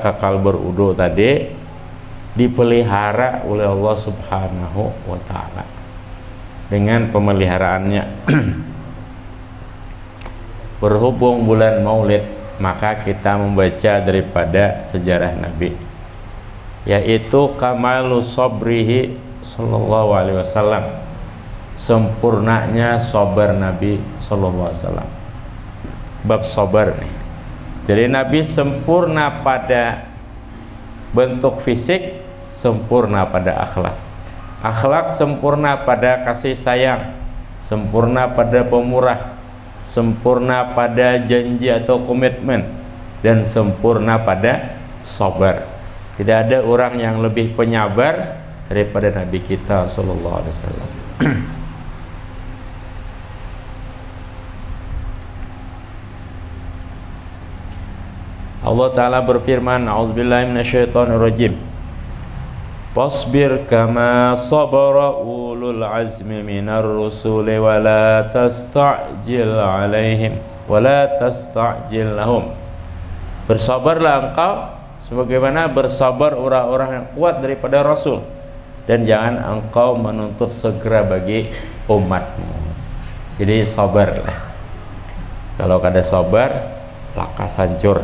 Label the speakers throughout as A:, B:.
A: kakal berudu tadi dipelihara oleh Allah Subhanahu wa ta'ala dengan pemeliharaannya. Berhubung bulan Maulid, maka kita membaca daripada sejarah Nabi, yaitu kamalu sabrihi sallallahu alaihi wasallam, sempurnanya sabar Nabi sallallahu alaihi wasallam. Bab sabar nih. Jadi Nabi sempurna pada bentuk fisik, sempurna pada akhlak. Akhlak sempurna pada kasih sayang, sempurna pada pemurah, sempurna pada janji atau komitmen, dan sempurna pada sabar. Tidak ada orang yang lebih penyabar daripada Nabi kita sallallahu alaihi wasallam. Allah Ta'ala berfirman, a'udzubillahi minasyaitonirrajim, fasbir kama sabara ulul azmi minar rusuli wa la tasta'jil alaihim wa la tasta'jil lahum. Bersabarlah engkau sebagaimana bersabar orang-orang yang kuat daripada Rasul, dan jangan engkau menuntut segera bagi umatmu. Jadi sabarlah. Kalau kada sabar, lakas hancur.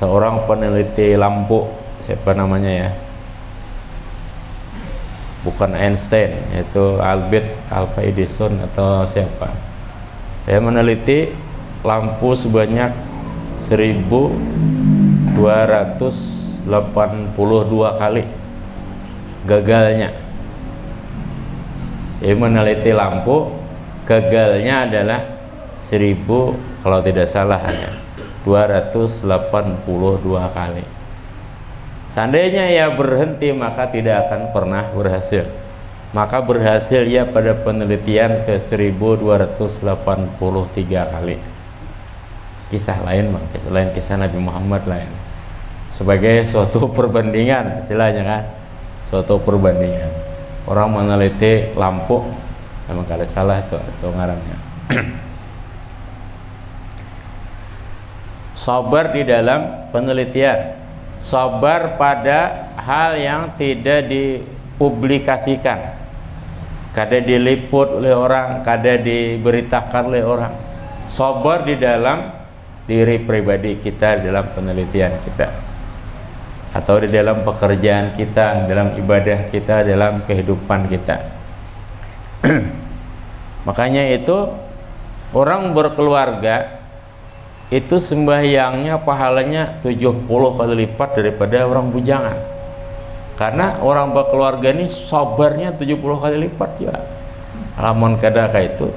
A: Seorang peneliti lampu, siapa namanya ya, bukan Einstein, yaitu Albert Alva Edison atau siapa, dia meneliti lampu sebanyak 1282 kali gagalnya. Dia meneliti lampu, gagalnya adalah 1000, kalau tidak salah hanya 282 kali. Seandainya ia berhenti, maka tidak akan pernah berhasil. Maka berhasil ya pada penelitian ke 1283 kali. Kisah lain, selain kisah Nabi Muhammad lain, sebagai suatu perbandingan, istilahnya kan, suatu perbandingan. Orang meneliti lampu, memang kada salah itu ngarannya. Sabar di dalam penelitian, sabar pada hal yang tidak dipublikasikan, kada diliput oleh orang, kada diberitakan oleh orang. Sabar di dalam diri pribadi kita, dalam penelitian kita, atau di dalam pekerjaan kita, dalam ibadah kita, dalam kehidupan kita. Makanya itu orang berkeluarga itu sembahyangnya pahalanya 70 kali lipat daripada orang bujangan, karena orang berkeluarga ini sabarnya 70 kali lipat ya. Lamun kada kayak itu,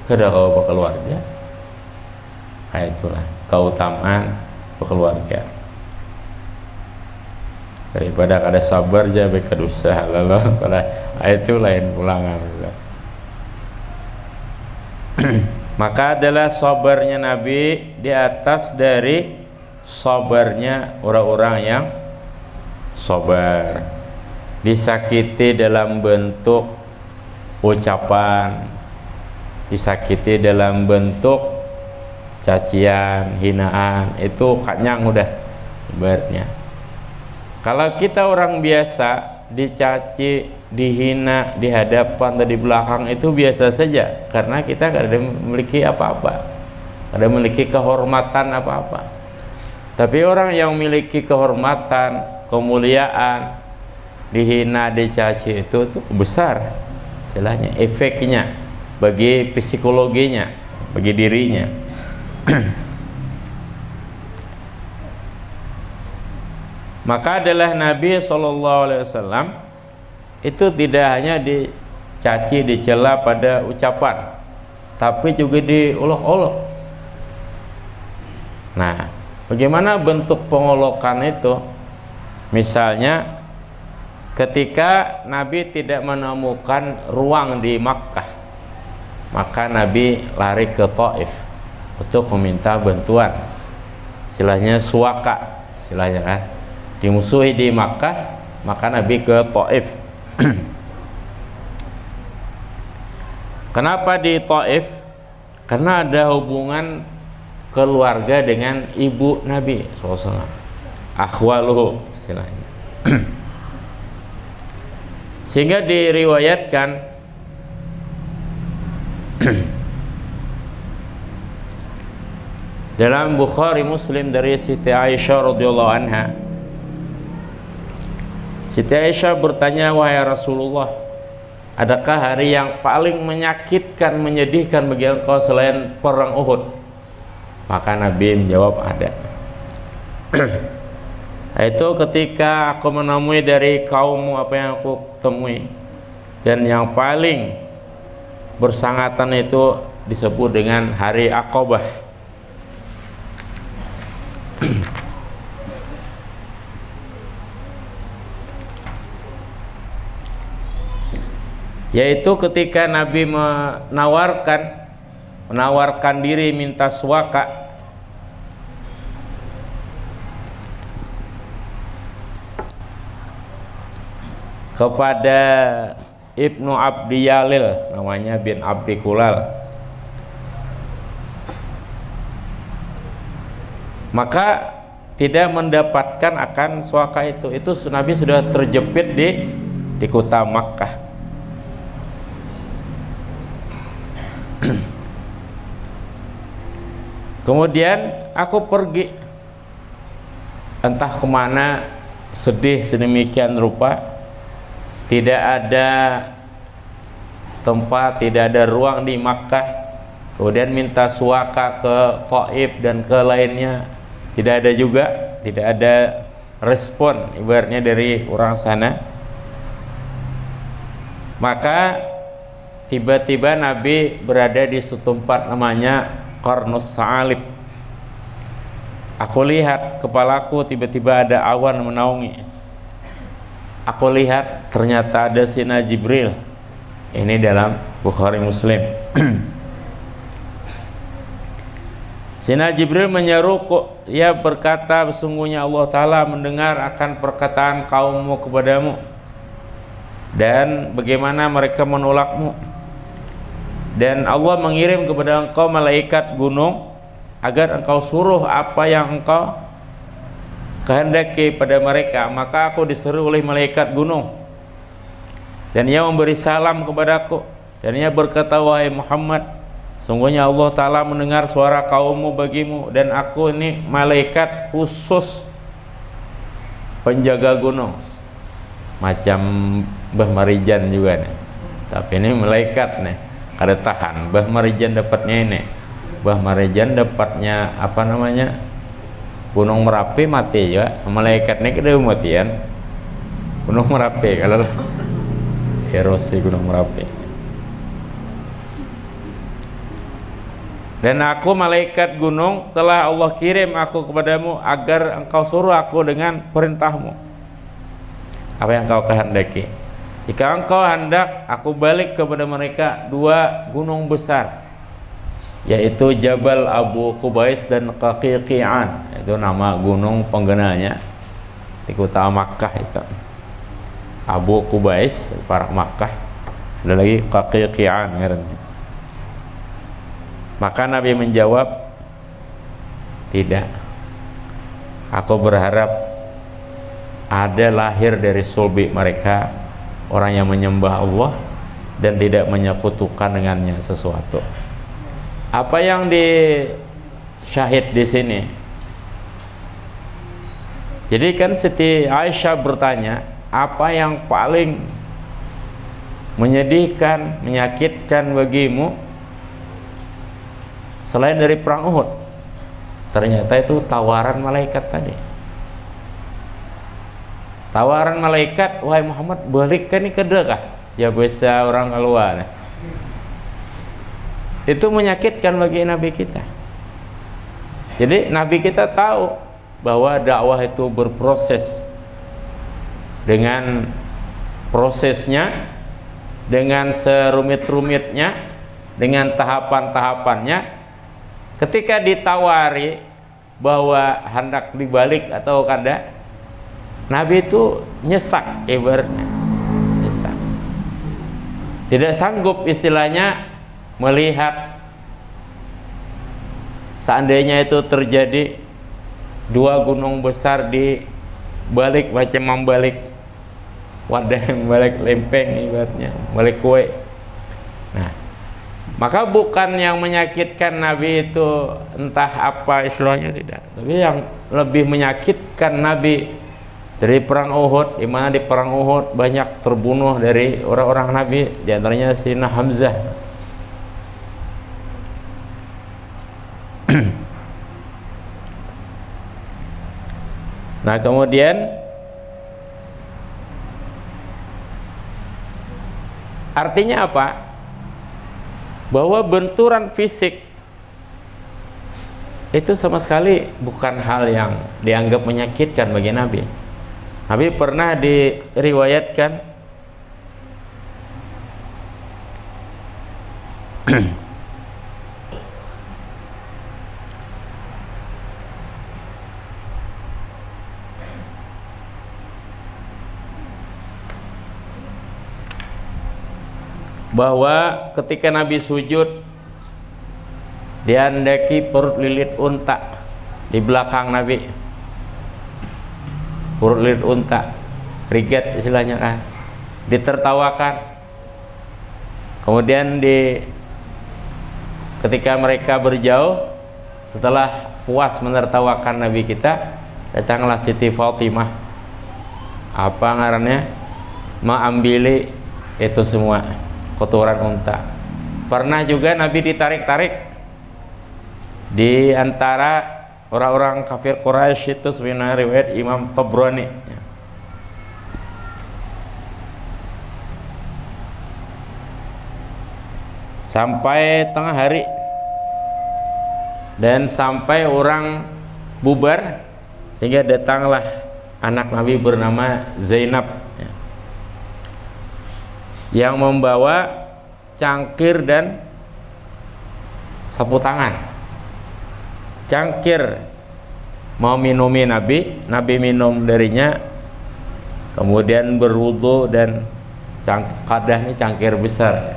A: kada kau berkeluarga, kayak itulah keutamaan berkeluarga. Daripada kada sabar aja beka dosa lalu kalau itu lain ulangan. Maka adalah sabarnya Nabi di atas dari sabarnya orang-orang yang sabar. Disakiti dalam bentuk ucapan, disakiti dalam bentuk cacian, hinaan, itu kanyang udah ibaratnya. Kalau kita orang biasa dicaci, dihina di hadapan atau di belakang itu biasa saja, karena kita tidak memiliki apa-apa, tidak memiliki kehormatan apa-apa. Tapi orang yang memiliki kehormatan, kemuliaan, dihina, dicaci itu tuh besar istilahnya, efeknya bagi psikologinya, bagi dirinya. Maka adalah Nabi SAW itu tidak hanya dicaci, dicela pada ucapan, tapi juga diolok-olok. Nah, bagaimana bentuk pengolokan itu? Misalnya ketika Nabi tidak menemukan ruang di Makkah, maka Nabi lari ke Taif untuk meminta bantuan, istilahnya suaka, istilahnya kan, dimusuhi di Makkah, maka Nabi ke Taif. Kenapa di Taif? Karena ada hubungan keluarga dengan ibu Nabi SAW, akhwaluhu istilahnya. Sehingga diriwayatkan dalam Bukhari Muslim dari Siti Aisyah radhiyallahu anha. Siti Aisyah bertanya, wahai Rasulullah, adakah hari yang paling menyakitkan, menyedihkan bagi engkau selain perang Uhud? Maka Nabi menjawab, ada. Itu ketika aku menemui dari kaummu apa yang aku temui, dan yang paling bersangatan itu disebut dengan hari Aqabah. Yaitu ketika Nabi menawarkan diri minta suaka kepada Ibnu Abdi Yalil, namanya bin Abdi Kulal. Maka tidak mendapatkan akan suaka itu Nabi sudah terjepit di kota Makkah. Kemudian aku pergi entah kemana, sedih sedemikian rupa, tidak ada tempat, tidak ada ruang di Makkah. Kemudian minta suaka ke Taif dan ke lainnya, tidak ada juga, tidak ada respon ibaratnya dari orang sana. Maka tiba-tiba Nabi berada di suatu tempat namanya Qarnus Sa'alib. Aku lihat kepalaku tiba-tiba ada awan menaungi. Aku lihat ternyata ada Sayyidina Jibril. Ini dalam Bukhari Muslim. Sayyidina Jibril menyeruku, ia berkata, sesungguhnya Allah Ta'ala mendengar akan perkataan kaummu kepadamu dan bagaimana mereka menolakmu. Dan Allah mengirim kepada engkau malaikat gunung agar engkau suruh apa yang engkau kehendaki pada mereka. Maka aku disuruh oleh malaikat gunung, dan ia memberi salam kepadaku, dan ia berkata, wahai Muhammad, sungguhnya Allah Ta'ala mendengar suara kaummu bagimu, dan aku ini malaikat khusus penjaga gunung, macam Mbah Marijan juga nih, tapi ini malaikat nih, kada tahan. Mbah Marijan dapatnya ini, Mbah Marijan dapatnya apa namanya, Gunung Merapi mati juga, malaikat ini kada matian Gunung Merapi kalau erosi Gunung Merapi. Dan aku malaikat gunung telah Allah kirim aku kepadamu agar engkau suruh aku dengan perintahmu apa yang engkau kehendaki. Jika engkau hendak, aku balik kepada mereka dua gunung besar, yaitu Jabal Abu Qubais dan Qaqiqi'an. Itu nama gunung penggenanya di kota Makkah itu. Abu Qubais para Makkah, ada lagi Qaqiqi'an ngarannya. Maka Nabi menjawab, tidak, aku berharap ada lahir dari sulbi mereka orang yang menyembah Allah dan tidak menyekutukan dengannya sesuatu. Apa yang disyahid di sini? Jadi kan Siti Aisyah bertanya, apa yang paling menyedihkan, menyakitkan bagimu selain dari perang Uhud? Ternyata itu tawaran malaikat tadi. Tawaran malaikat, wahai Muhammad, balikkan ini ke dekah, ya bisa orang keluar. Itu menyakitkan bagi Nabi kita. Jadi Nabi kita tahu bahwa dakwah itu berproses, dengan prosesnya, dengan serumit-rumitnya, dengan tahapan-tahapannya. Ketika ditawari bahwa hendak dibalik atau kada, Nabi itu nyesak, ibaratnya nyesak, tidak sanggup istilahnya melihat seandainya itu terjadi dua gunung besar di balik macam membalik wadah, balik lempeng ibaratnya, balik kue. Nah, maka bukan yang menyakitkan Nabi itu entah apa istilahnya, tidak, tapi yang lebih menyakitkan Nabi dari perang Uhud, di mana di perang Uhud banyak terbunuh dari orang-orang Nabi, di antaranya Sayyidina Hamzah. Nah, kemudian artinya apa? Bahwa benturan fisik itu sama sekali bukan hal yang dianggap menyakitkan bagi Nabi. Nabi pernah diriwayatkan bahwa ketika Nabi sujud, diandaki perut lilit unta di belakang Nabi, perut lilit unta, riget istilahnya kan, ditertawakan. Kemudian ketika mereka berjauh, setelah puas menertawakan Nabi kita, datanglah Siti Fatimah, apa ngarannya, mengambil itu semua kotoran unta. Pernah juga Nabi ditarik-tarik di antara orang-orang kafir Quraisy, itu sebenarnya riwayat Imam Tabrani. Sampai tengah hari, dan sampai orang bubar, sehingga datanglah anak Nabi bernama Zainab yang membawa cangkir dan sapu tangan. Cangkir mau minumi Nabi, Nabi minum darinya, kemudian berwudu, dan kadah ini cangkir besar.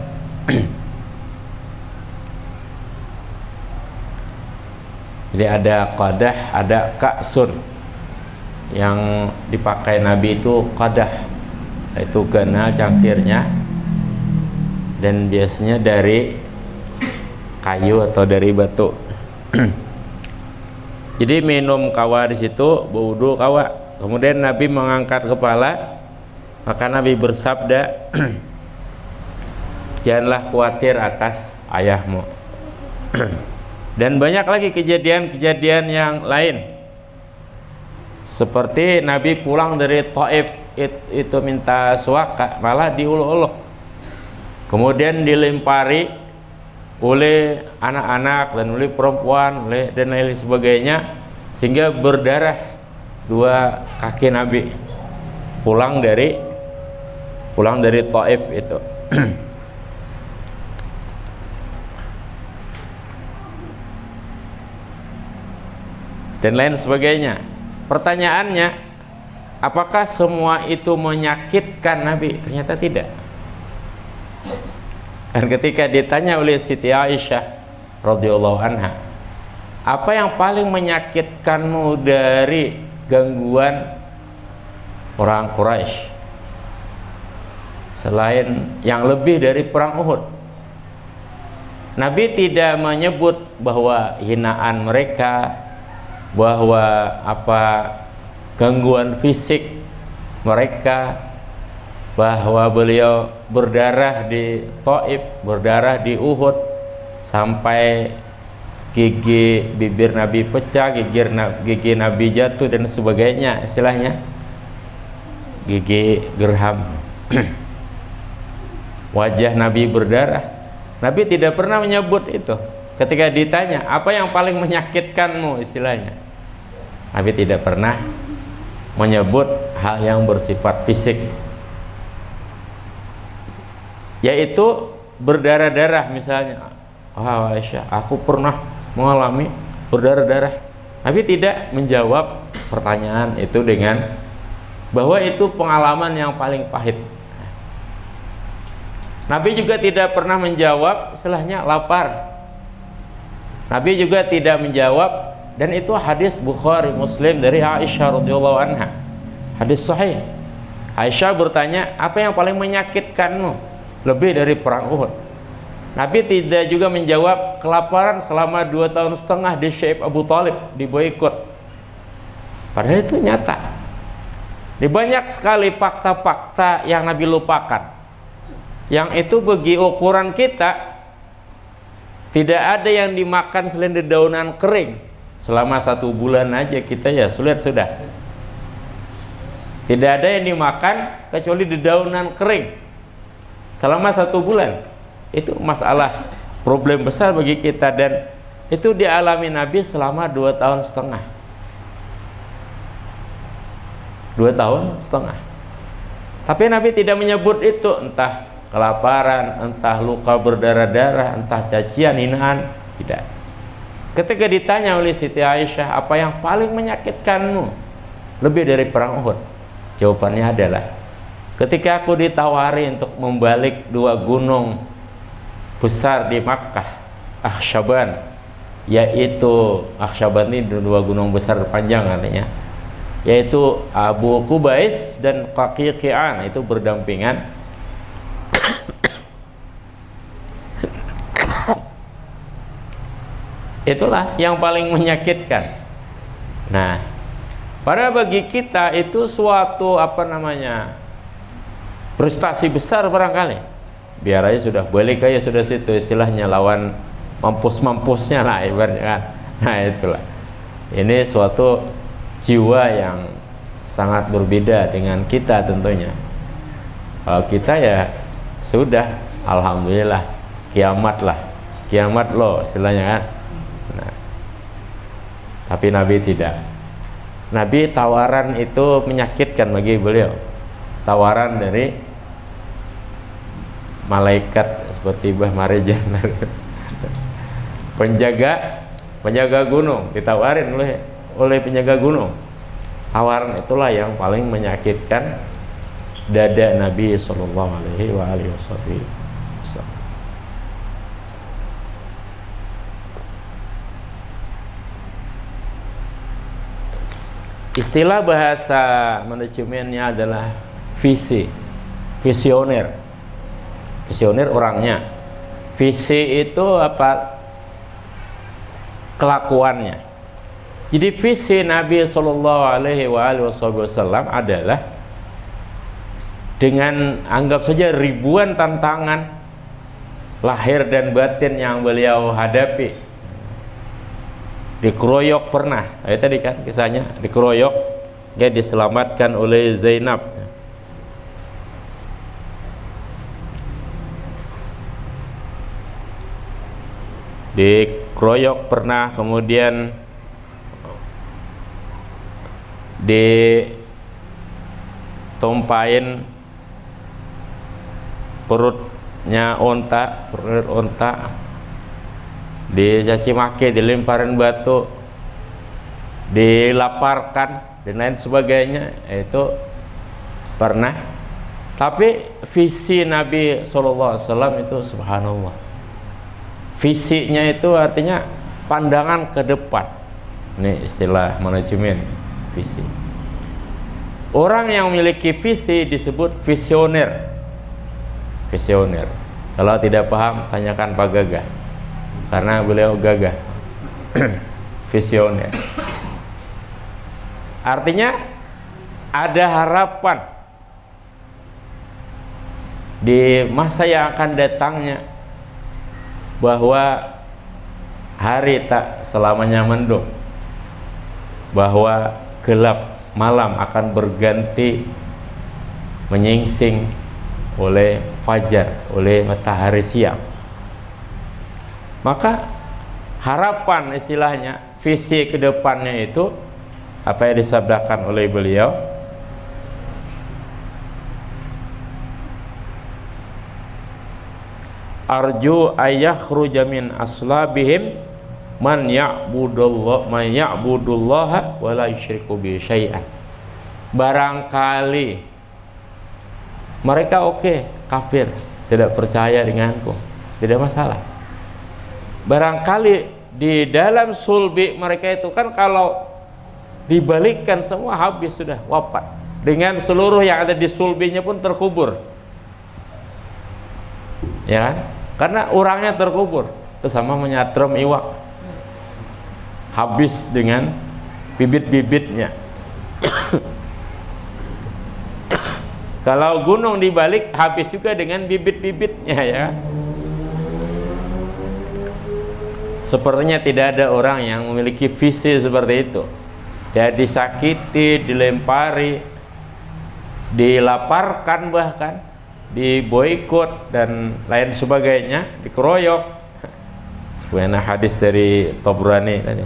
A: Jadi ada qadah, ada ka'sun. Yang dipakai Nabi itu qadah, itu ganal cangkirnya, dan biasanya dari kayu atau dari batu. Jadi minum kawa di situ, berwudu kawa. Kemudian Nabi mengangkat kepala, maka Nabi bersabda, janganlah khawatir atas ayahmu. Dan banyak lagi kejadian-kejadian yang lain, seperti Nabi pulang dari Taif itu minta suaka, malah diuluk-uluk, kemudian dilempari oleh anak-anak dan oleh perempuan, dan lain sebagainya, sehingga berdarah dua kaki Nabi pulang dari Taif itu. Dan lain sebagainya. Pertanyaannya, apakah semua itu menyakitkan Nabi? Ternyata tidak. Dan ketika ditanya oleh Siti Aisyah radhiyallahu anha, apa yang paling menyakitkanmu dari gangguan orang Quraisy selain yang lebih dari perang Uhud? Nabi tidak menyebut bahwa hinaan mereka, bahwa gangguan fisik mereka, bahwa beliau berdarah di Taif, berdarah di Uhud, sampai gigi bibir Nabi pecah, gigi Nabi jatuh dan sebagainya, istilahnya gigi gerham. Wajah Nabi berdarah. Nabi tidak pernah menyebut itu. Ketika ditanya, apa yang paling menyakitkanmu, istilahnya, Nabi tidak pernah menyebut hal yang bersifat fisik, yaitu berdarah-darah. Misalnya, Aisyah, aku pernah mengalami berdarah-darah. Nabi tidak menjawab pertanyaan itu dengan bahwa itu pengalaman yang paling pahit. Nabi juga tidak pernah menjawab istilahnya lapar. Nabi juga tidak menjawab, dan itu hadis Bukhari Muslim dari Aisyah radhiyallahu anha. Hadis sahih. Aisyah bertanya, apa yang paling menyakitkanmu lebih dari perang Uhud? Nabi tidak juga menjawab kelaparan selama 2,5 tahun di Syekh Abu Thalib, diboikot. Padahal itu nyata. Di banyak sekali fakta-fakta yang Nabi lupakan. Yang itu bagi ukuran kita tidak ada yang dimakan selain dedaunan kering. Selama 1 bulan aja kita ya sulit sudah. Tidak ada yang dimakan kecuali dedaunan kering selama 1 bulan. Itu masalah problem besar bagi kita, dan itu dialami Nabi selama 2,5 tahun. 2,5 tahun. Tapi Nabi tidak menyebut itu, entah kelaparan, entah luka berdarah-darah, entah cacian, hinaan, tidak. Ketika ditanya oleh Siti Aisyah, apa yang paling menyakitkanmu lebih dari perang Uhud? Jawabannya adalah, ketika aku ditawari untuk membalik 2 gunung besar di Makkah, Akhsyaban, yaitu Akhsyaban ini 2 gunung besar panjang artinya, yaitu Abu Qubais dan Qaqiqi'an, itu berdampingan. Itulah yang paling menyakitkan. Nah, padahal bagi kita itu suatu prestasi besar barangkali. Biar aja sudah, balik aja sudah, situ istilahnya, lawan mampus-mampusnya lah ibaratnya kan. Nah itulah, ini suatu jiwa yang sangat berbeda dengan kita tentunya. Kalau kita ya sudah, alhamdulillah, kiamat loh istilahnya kan. Nah, tapi Nabi tidak. Nabi tawaran itu menyakitkan bagi beliau. Tawaran dari malaikat seperti Mbah Marijan, penjaga gunung, ditawarin oleh penjaga gunung. Tawaran itulah yang paling menyakitkan dada Nabi sallallahu alaihi wasallam. Istilah bahasa manajemennya adalah visioner. Visioner orangnya. Visi itu apa? Kelakuannya. Jadi visi Nabi Shallallahu Alaihi Wasallam adalah dengan anggap saja ribuan tantangan lahir dan batin yang beliau hadapi. Dikeroyok pernah, tadi kan kisahnya, dikeroyok, dia diselamatkan oleh Zainab. Dikeroyok pernah, kemudian ditumpahin perutnya perut onta, dicaci maki, dilemparin batu, dilaparkan dan lain sebagainya, itu pernah. Tapi visi Nabi SAW itu subhanallah, visinya itu artinya pandangan ke depan. Ini istilah manajemen, visi. Orang yang memiliki visi disebut visioner. Visioner. Kalau tidak paham, tanyakan Pak Gagah, karena beliau gagah. Visioner artinya ada harapan di masa yang akan datangnya, bahwa hari tak selamanya mendung, bahwa gelap malam akan berganti menyingsing oleh fajar, oleh matahari siang. Maka harapan istilahnya, visi ke depannya itu apa yang disabdakan oleh beliau, arju ayakhruja min aslabihim man ya'budullaha wa la yusyriku bihi syai'an. Barangkali mereka kafir, tidak percaya denganku, tidak masalah. Barangkali di dalam sulbi mereka itu kan kalau dibalikkan semua habis, sudah wafat, dengan seluruh yang ada di sulbinya pun terkubur, ya kan? Karena orangnya terkubur, itu sama menyatrum iwak, habis dengan bibit-bibitnya. Kalau gunung dibalik, habis juga dengan bibit-bibitnya, ya. Sepertinya tidak ada orang yang memiliki visi seperti itu. Dia disakiti, dilempari, dilaparkan, bahkan diboikot dan lain sebagainya, dikeroyok. Sebenarnya hadis dari Tabrani tadi,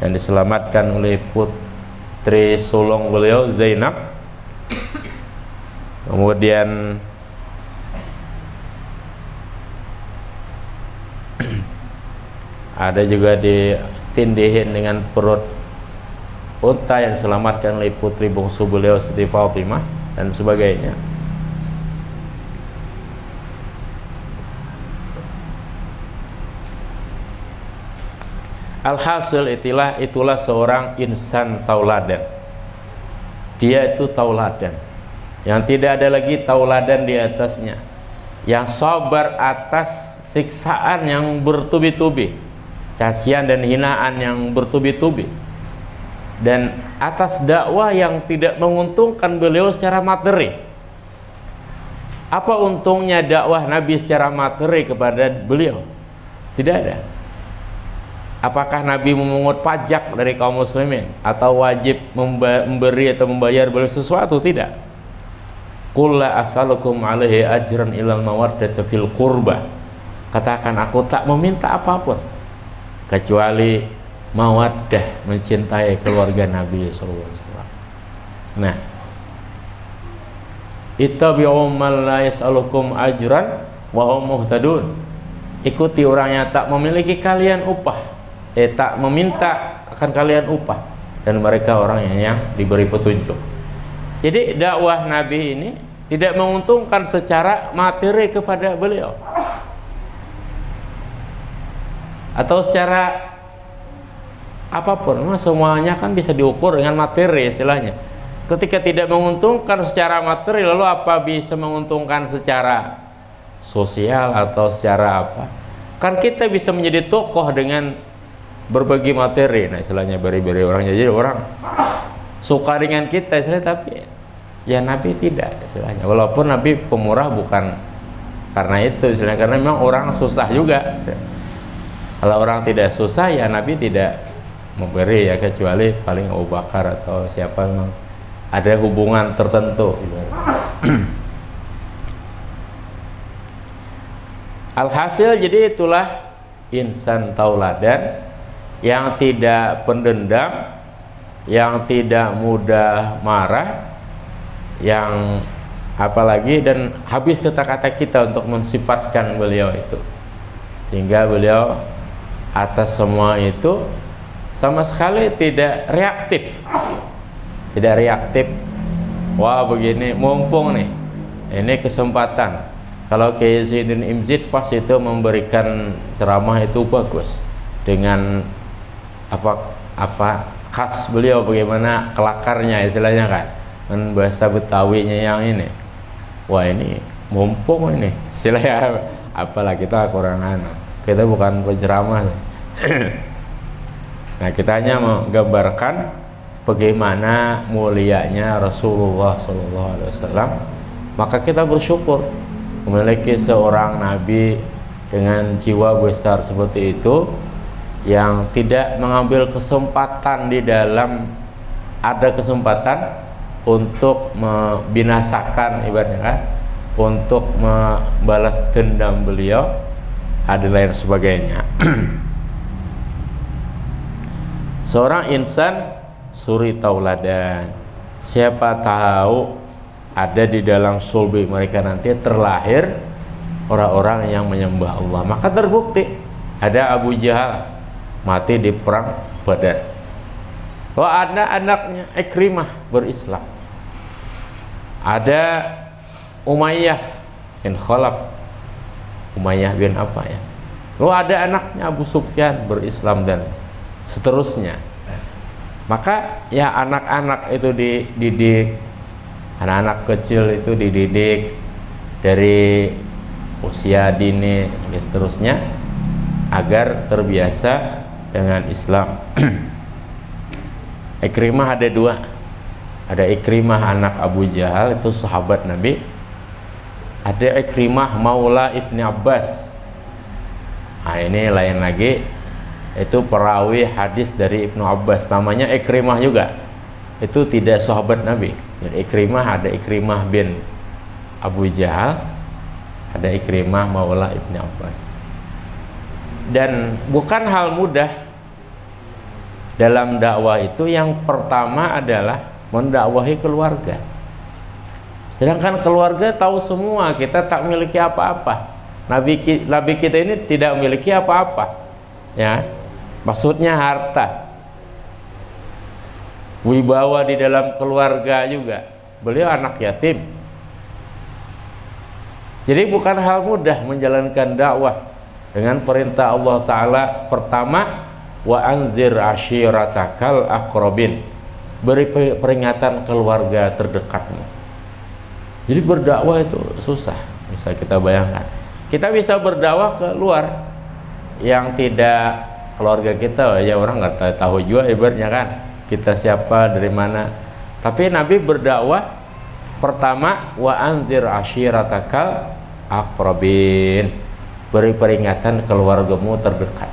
A: yang diselamatkan oleh putri sulung beliau Zainab. Kemudian ada juga ditindihin dengan perut unta yang diselamatkan oleh putri bungsu beliau Siti Fatimah dan sebagainya. Alhasil itulah seorang insan tauladan. Dia itu tauladan, yang tidak ada lagi tauladan di atasnya, yang sabar atas siksaan yang bertubi-tubi, cacian dan hinaan yang bertubi-tubi, dan atas dakwah yang tidak menguntungkan beliau secara materi. Apa untungnya dakwah Nabi secara materi kepada beliau? Tidak ada. Apakah Nabi memungut pajak dari kaum muslimin atau wajib memberi atau membayar beliau sesuatu? Tidak. Qul la as'alukum alaihi ajran ilal mawaddata fil qurbah. Katakan, aku tak meminta apapun kecuali mawaddah, mencintai keluarga Nabi SAW. Nah, ittabi'u man la yas'alukum ajran wa hum muhtadun. Ikuti orang yang tak memiliki kalian upah, tak meminta akan kalian upah, dan mereka orang yang diberi petunjuk. Jadi dakwah Nabi ini tidak menguntungkan secara materi kepada beliau atau secara apapun. Semuanya kan bisa diukur dengan materi istilahnya. Ketika tidak menguntungkan secara materi, lalu apa bisa menguntungkan secara sosial atau secara apa? Kan kita bisa menjadi tokoh dengan berbagi materi, nah istilahnya beri-beri orangnya, jadi orang suka dengan kita istilahnya, tapi ya Nabi tidak istilahnya. Walaupun Nabi pemurah bukan karena itu istilahnya, karena memang orang susah juga. Kalau orang tidak susah ya Nabi tidak memberi, ya kecuali paling Abu Bakar atau siapa memang ada hubungan tertentu. Alhasil jadi itulah insan tauladan yang tidak pendendam, yang tidak mudah marah, yang apalagi dan habis kata-kata kita untuk mensifatkan beliau itu, sehingga beliau atas semua itu sama sekali tidak reaktif. Tidak reaktif. Wah begini, mumpung nih, ini kesempatan. Kalau Kiai Zainuddin Imzid pas itu memberikan ceramah itu bagus, dengan apa khas beliau, bagaimana kelakarnya istilahnya kan, dan bahasa Betawinya yang ini. Wah ini mumpung ini istilahnya, apalah kita kurang kita bukan penceramah. Nah kita hanya menggambarkan bagaimana mulianya Rasulullah SAW. Maka kita bersyukur memiliki seorang Nabi dengan jiwa besar seperti itu, yang tidak mengambil kesempatan di dalam ada kesempatan untuk membinasakan, ibaratnya kan, untuk membalas dendam beliau, ada lain sebagainya. Seorang insan suri tauladan, siapa tahu ada di dalam sulbi mereka nanti terlahir orang-orang yang menyembah Allah. Maka terbukti ada Abu Jahal mati di perang Badar. Ada anaknya Ikrimah berislam. Ada Umayyah bin Khalaf, Umayyah bin apa ya, ada anaknya Abu Sufyan berislam dan seterusnya. Maka ya anak-anak itu dididik, anak-anak kecil itu dididik dari usia dini dan seterusnya agar terbiasa dengan Islam. Ikrimah ada dua, ada Ikrimah anak Abu Jahal, itu sahabat Nabi. Ada Ikrimah maula Ibni Abbas. Nah ini lain lagi, itu perawi hadis dari Ibnu Abbas, namanya Ikrimah juga. Itu tidak sahabat Nabi. Jadi Ikrimah, ada Ikrimah bin Abu Jahal, ada Ikrimah maula Ibni Abbas. Dan bukan hal mudah dalam dakwah itu. Yang pertama adalah mendakwahi keluarga. Sedangkan keluarga tahu semua kita tak memiliki apa-apa. Nabi kita ini tidak memiliki apa-apa, ya. Maksudnya harta, wibawa di dalam keluarga juga. Beliau anak yatim. Jadi bukan hal mudah menjalankan dakwah dengan perintah Allah Ta'ala. Pertama, wa anzir ashiratakal aqrabin, beri peringatan keluarga terdekatmu. Jadi berdakwah itu susah. Bisa kita bayangkan, kita bisa berdakwah ke luar yang tidak keluarga kita, ya orang nggak tahu juga ibaratnya kan kita siapa, dari mana. Tapi Nabi berdakwah pertama, wa anzir ashiratakal aqrabin, beri peringatan keluargamu terdekat.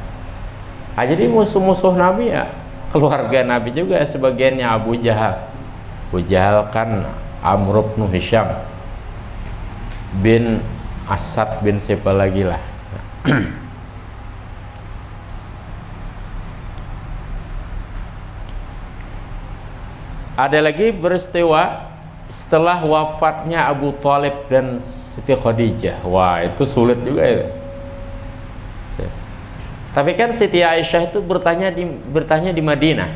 A: Nah, jadi musuh-musuh Nabi ya keluarga Nabi juga, sebagiannya Abu Jahal. Abu Jahal kan Amr bin Hisham bin Asad bin siapa lagi lah. Ada lagi peristiwa setelah wafatnya Abu Thalib dan Siti Khadijah. Wah, itu sulit juga itu. Tapi kan Siti Aisyah itu bertanya di Madinah,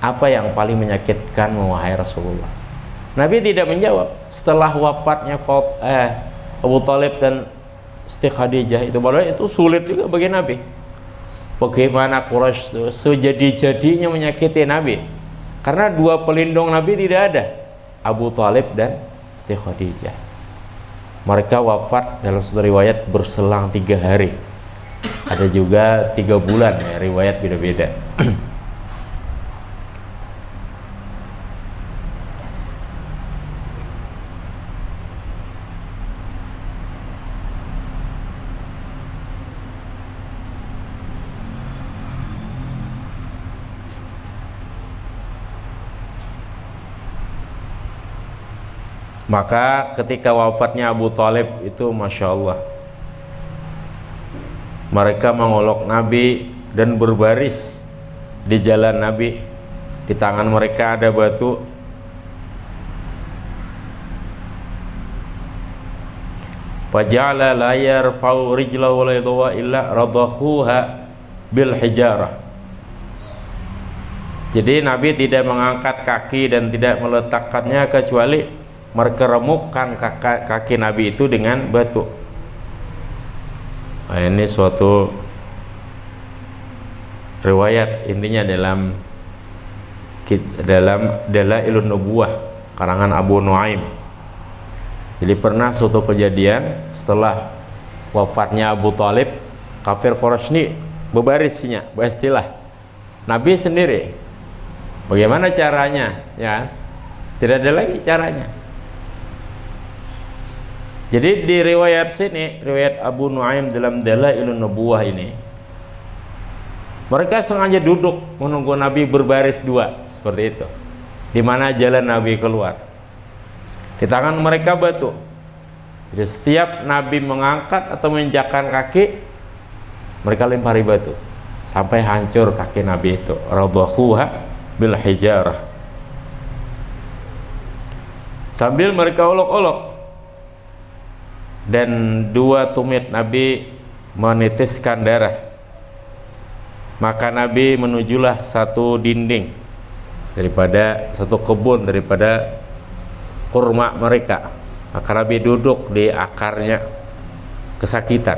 A: apa yang paling menyakitkan wahai Rasulullah? Nabi tidak menjawab. Setelah wafatnya Abu Thalib dan Siti Khadijah itu, padahal itu sulit juga bagi Nabi. Bagaimana Quraisy sejadi-jadinya menyakiti Nabi, karena dua pelindung Nabi tidak ada, Abu Thalib dan Siti Khadijah. Mereka wafat dalam satu riwayat berselang 3 hari, ada juga 3 bulan, ya, riwayat beda-beda. Maka ketika wafatnya Abu Thalib itu, Masya Allah, mereka mengolok Nabi dan berbaris di jalan Nabi. Di tangan mereka ada batu. Faja'ala la yarfa'u rijlahu wa la yadwa illa radakhuha bil hijarah. Jadi Nabi tidak mengangkat kaki dan tidak meletakkannya kecuali mereka remukkan kaki Nabi itu dengan batu. Nah, ini suatu riwayat, intinya dalam Dalailun Nubuwah karangan Abu Nuaim. Jadi pernah suatu kejadian setelah wafatnya Abu Thalib, kafir Quraisy ini berbarisnya, beristilah. Nabi sendiri, bagaimana caranya? Ya, tidak ada lagi caranya. Jadi di riwayat sini, riwayat Abu Nuaim dalam Dalailun Nubuwah ini, mereka sengaja duduk menunggu Nabi berbaris 2 seperti itu, di mana jalan Nabi keluar. Di tangan mereka batu. Jadi setiap Nabi mengangkat atau menginjakkan kaki, mereka lempari batu sampai hancur kaki Nabi itu. Radakhuha bil hijarah. Sambil mereka olok-olok, dan 2 tumit Nabi menitiskan darah. Maka Nabi menujulah satu dinding daripada satu kebun daripada kurma mereka. Maka Nabi duduk di akarnya, kesakitan,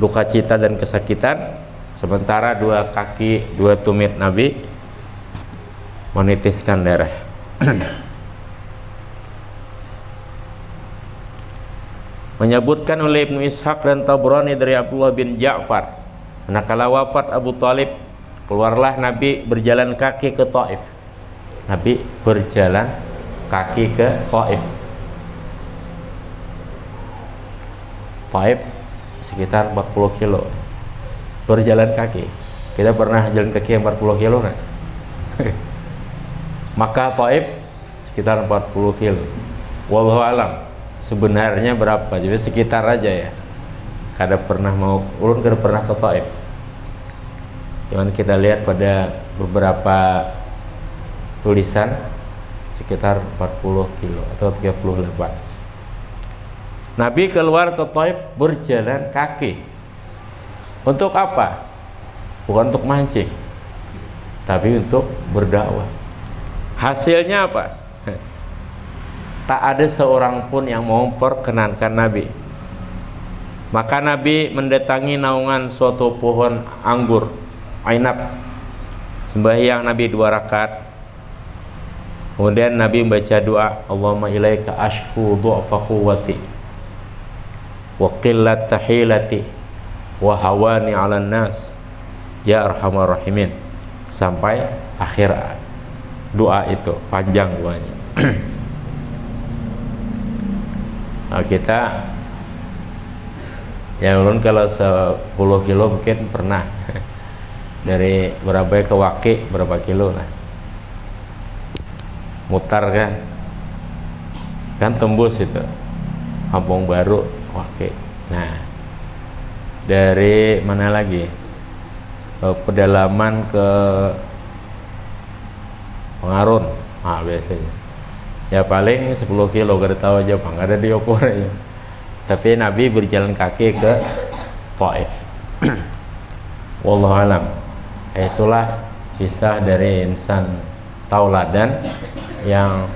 A: duka cita dan kesakitan, sementara dua kaki, dua tumit Nabi menitiskan darah. Menyebutkan oleh Ibnu Ishaq dan Tabrani dari Abdullah bin Ja'far, manakala wafat Abu Thalib, keluarlah Nabi berjalan kaki ke Taif. Nabi berjalan kaki ke Taif. Taif sekitar 40 kilo berjalan kaki. Kita pernah jalan kaki yang 40 kilo kan? Maka Taif sekitar 40 kilo. Wallahu alam sebenarnya berapa, jadi sekitar aja ya. Kada pernah mau ulun, kada pernah ke Taif. Cuman kita lihat pada beberapa tulisan sekitar 40 kilo atau 38. Nabi keluar ke Taif berjalan kaki. Untuk apa? Bukan untuk mancing, tapi untuk berdakwah. Hasilnya apa? Tak ada seorang pun yang mau memperkenankan Nabi. Maka Nabi mendatangi naungan suatu pohon anggur, ainab. Sembahyang Nabi 2 rakaat. Kemudian Nabi membaca doa, Allahumma ilaika ashku du'fa quwwati wa qillat tahilati wa hawani 'alan nas ya arhamar rahimin, sampai akhir doa itu. Panjang doanya. Nah, kita ya ulun kalau 10 kilo mungkin pernah. Dari Surabaya ke Waki berapa kilo lah, mutar kan tembus itu Kampung Baru, Waki. Nah, dari mana lagi, pedalaman ke Pengarun, nah biasanya ya paling 10 kilo, gak tahu aja bang, ada di ukur ya. Tapi Nabi berjalan kaki ke Taif. Wallahu alam. Itulah kisah dari insan tauladan yang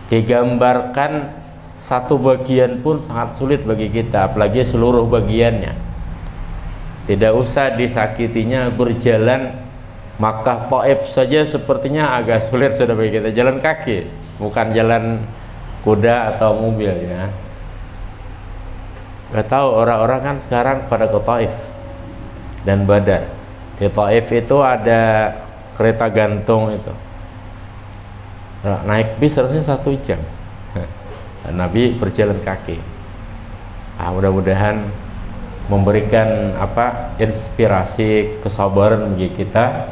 A: digambarkan satu bagian pun sangat sulit bagi kita, apalagi seluruh bagiannya. Tidak usah disakitinya, berjalan Makkah Taif saja sepertinya agak sulit sudah bagi kita. Jalan kaki, bukan jalan kuda atau mobil ya. Gak tahu, orang-orang kan sekarang pada ke Taif dan Badar. Di Taif itu ada kereta gantung itu, naik bis harusnya 1 jam. Nabi berjalan kaki. Mudah-mudahan memberikan inspirasi kesabaran bagi kita,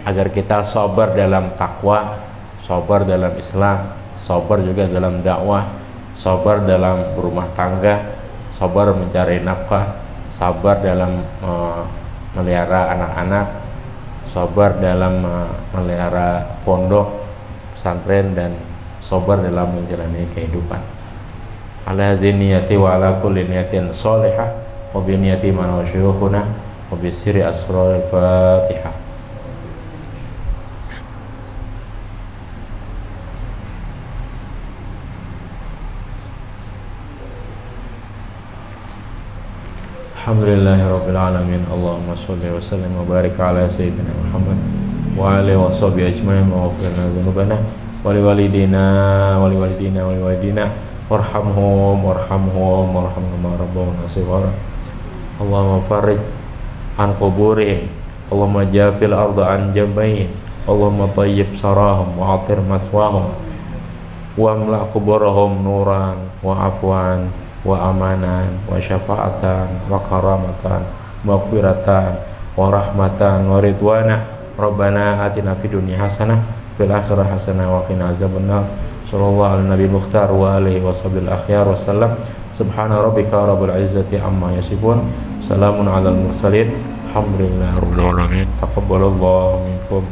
A: agar kita sabar dalam takwa, sabar dalam Islam, sabar juga dalam dakwah, sabar dalam berumah tangga, sabar mencari nafkah, sabar dalam melihara anak-anak, sabar dalam melihara pondok, pesantren, dan sabar dalam menjalani kehidupan. Ala ziniyati wa ala kulli niyatin sholihah wa bi niyati man wa syuyukhuna wa bi sirri asrar al-Fatihah. Alhamdulillahirabbil alamin. Allahumma shalli wa sallim wa barik ala sayyidina Muhammad wa alihi wa sahbihi ajmain wa ghfir lana dzunubana wa liwalidina warhamhum ma rabbuna shighara. Allahumma farij an quburihim, Allahumma jafil arda an jambaihim, Allahumma tayyib sarahum wa atir maswahum wa amla quburahum nuran wa afwan wa amanan wa syafaatan wa karamatan wa maghfiratan wa rahmatan wa ridwana. Rabbana atina fid dunya hasanah fil akhirati hasanah wa qina azabannar. Sallallahu ala nabi mukhtar wa alihi wa sahbihi akhyar wasallam. Subhana rabbika rabbil izzati amma yasifun, salamun alal mursalin, alhamdulillahi rabbil alamin. Taqabbalallahu minkum.